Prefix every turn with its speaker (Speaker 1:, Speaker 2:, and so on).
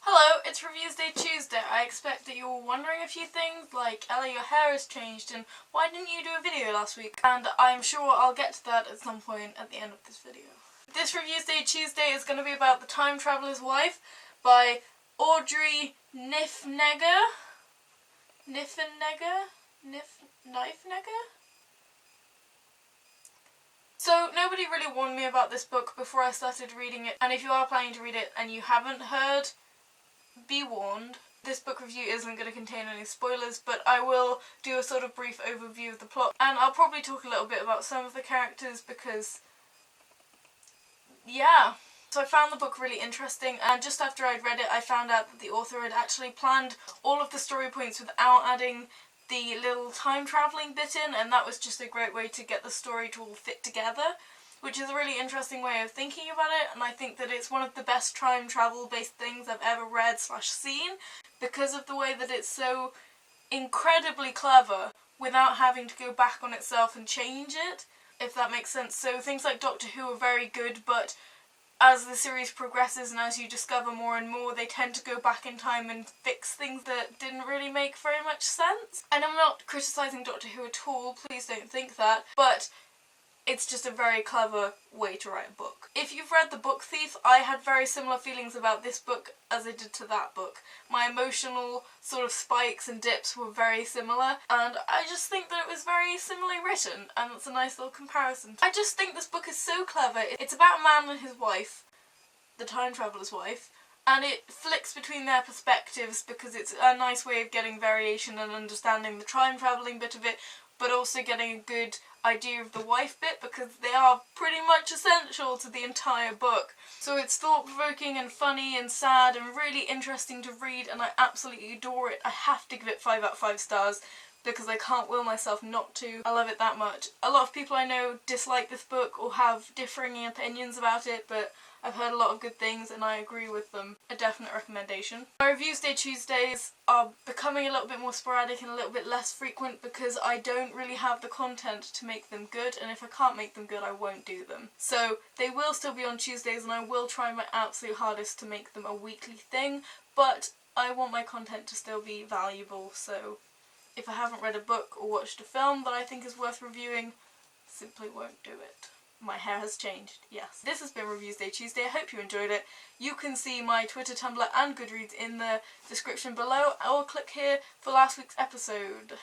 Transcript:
Speaker 1: Hello, it's Reviews Day Tuesday. I expect that you're wondering a few things like, Ella, your hair has changed and why didn't you do a video last week? And I'm sure I'll get to that at some point at the end of this video. This Reviews Day Tuesday is going to be about The Time Traveller's Wife by Audrey Niffenegger? So, nobody really warned me about this book before I started reading it, and if you are planning to read it and you haven't heard, be warned. This book review isn't going to contain any spoilers, but I will do a sort of brief overview of the plot, and I'll probably talk a little bit about some of the characters because, yeah. So I found the book really interesting, and just after I'd read it I found out that the author had actually planned all of the story points without adding the little time travelling bit in, and that was just a great way to get the story to all fit together, which is a really interesting way of thinking about it, and I think that it's one of the best time travel based things I've ever read / seen because of the way that it's so incredibly clever without having to go back on itself and change it, if that makes sense. So things like Doctor Who are very good, but as the series progresses and as you discover more and more, they tend to go back in time and fix things that didn't really make very much sense. And I'm not criticising Doctor Who at all, please don't think that, but it's just a very clever way to write a book. If you've read The Book Thief, I had very similar feelings about this book as I did to that book. My emotional sort of spikes and dips were very similar, and I just think that it was very similarly written, and it's a nice little comparison. I just think this book is so clever. It's about a man and his wife, the time traveller's wife, and it flicks between their perspectives because it's a nice way of getting variation and understanding the time travelling bit of it, but also getting a good idea of the wife bit because they are pretty much essential to the entire book. So it's thought-provoking and funny and sad and really interesting to read, and I absolutely adore it. I have to give it 5 out of 5 stars because I can't will myself not to. I love it that much. A lot of people I know dislike this book or have differing opinions about it, but I've heard a lot of good things and I agree with them. A definite recommendation. My Reviews Day Tuesdays are becoming a little bit more sporadic and a little bit less frequent because I don't really have the content to make them good, and if I can't make them good I won't do them. So they will still be on Tuesdays and I will try my absolute hardest to make them a weekly thing, but I want my content to still be valuable, so if I haven't read a book or watched a film that I think is worth reviewing, simply won't do it. My hair has changed, yes. This has been Reviews Day Tuesday. I hope you enjoyed it. You can see my Twitter, Tumblr and Goodreads in the description below, or click here for last week's episode.